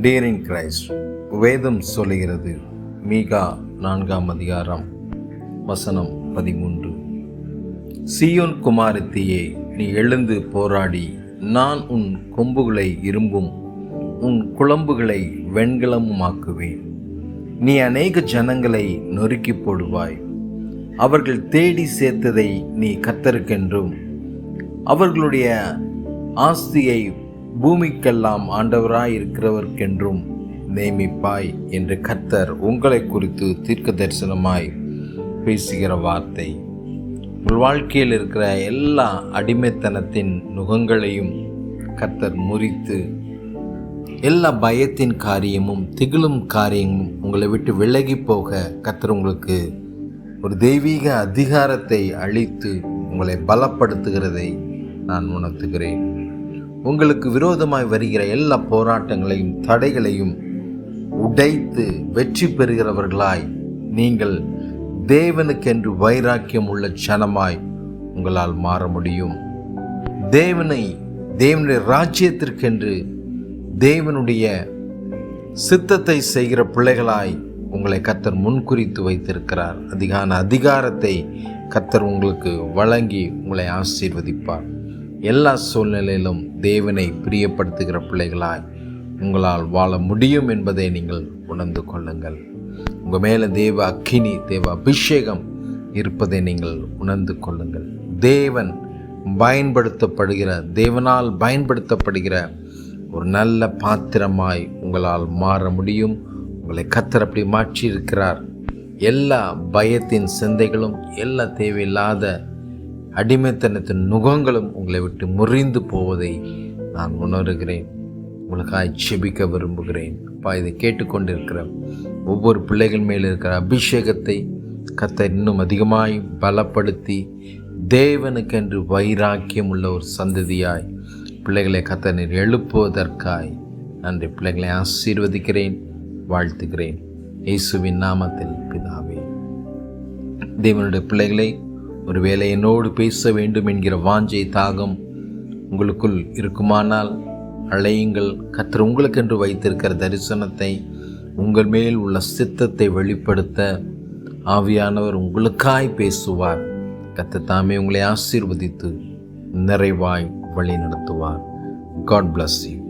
Dear in Christ, வேதம் சொல்லுகிறது, மீகா 4ஆம் அதிகாரம் வசனம் 13, சீயோன் குமாரத்தியே, நீ எழுந்து போராடி, நான் உன் கொம்புகளை இரும்பும் உன் குளம்புகளை வெண்கலமுமாக்குவேன். நீ அநேக ஜனங்களை நொறுக்கி போடுவாய். அவர்கள் தேடி சேர்த்ததை நீ கர்த்தருக்கென்றும் அவர்களுடைய ஆஸ்தியை பூமிக்கெல்லாம் ஆண்டவராய் இருக்கிறவர்க்கென்றும் நியமிப்பாய் என்று கர்த்தர் உங்களை குறித்து தீர்க்க தரிசனமாய் பேசுகிற வார்த்தை. உங்கள் வாழ்க்கையில் இருக்கிற எல்லா அடிமைத்தனத்தின் நுகங்களையும் கர்த்தர் முறித்து, எல்லா பயத்தின் காரியமும் திகிலும் காரியமும் உங்களை விட்டு விலகி போக கர்த்தர் உங்களுக்கு ஒரு தெய்வீக அதிகாரத்தை அளித்து உங்களை பலப்படுத்துகிறதை நான் உணர்த்துகிறேன். உங்களுக்கு விரோதமாய் வருகிற எல்லா போராட்டங்களையும் தடைகளையும் உடைத்து வெற்றி பெறுகிறவர்களாய் நீங்கள் தேவனுக்கென்று வைராக்கியம் உள்ள ஜனமாய் உங்களால் மாற முடியும். தேவனுடைய ராஜ்யத்திற்கென்று தேவனுடைய சித்தத்தை செய்கிற பிள்ளைகளாய் உங்களை கர்த்தர் முன்குறித்து வைத்திருக்கிறார். அதிகாரத்தை கர்த்தர் உங்களுக்கு வழங்கி உங்களை ஆசீர்வதிப்பார். எல்லா சூழ்நிலையிலும் தேவனை பிரியப்படுத்துகிற பிள்ளைகளாய் உங்களால் வாழ முடியும் என்பதை நீங்கள் உணர்ந்து கொள்ளுங்கள். உங்கள் மேலே தேவ அக்கினி, தேவ அபிஷேகம் இருப்பதை நீங்கள் உணர்ந்து கொள்ளுங்கள். தேவனால் பயன்படுத்தப்படுகிற ஒரு நல்ல பாத்திரமாய் உங்களால் மாற முடியும். உங்களை கர்த்தர் அப்படி மாற்றி இருக்கிறார். எல்லா பயத்தின் சிந்தைகளும், எல்லா தேவையில்லாத அடிமைத்தனத்தின் நுகங்களும் உங்களை விட்டு முறிந்து போவதை நான் உணர்கிறேன். உங்களுக்காக ஜெபிக்க விரும்புகிறேன். அப்பா, இதை கேட்டுக்கொண்டிருக்கிற ஒவ்வொரு பிள்ளைகள் மேல் இருக்கிற அபிஷேகத்தை கர்த்தர் இன்னும் அதிகமாய் பலப்படுத்தி தேவனுக்கென்று வைராக்கியம் உள்ள ஒரு சந்ததியாய் பிள்ளைகளை கர்த்தர் நீர் எழுப்புவதற்காய் நன்றி. பிள்ளைகளை ஆசீர்வதிக்கிறேன், வாழ்த்துகிறேன். இயேசுவின் நாமத்தில் பிதாவே. தேவனுடைய பிள்ளைகளை, ஒருவேளை என்னோடு பேச வேண்டும் என்கிற வாஞ்சை தாகம் உங்களுக்குள் இருக்குமானால் அழையுங்கள். கர்த்தர் உங்களுக்கென்று வைத்திருக்கிற தரிசனத்தை, உங்கள் மேல் உள்ள சித்தத்தை வெளிப்படுத்த ஆவியானவர் உங்களுக்காய் பேசுவார். கர்த்தர் தாமே உங்களை ஆசீர்வதித்து நிறைவாய் வழி நடத்துவார். God bless you.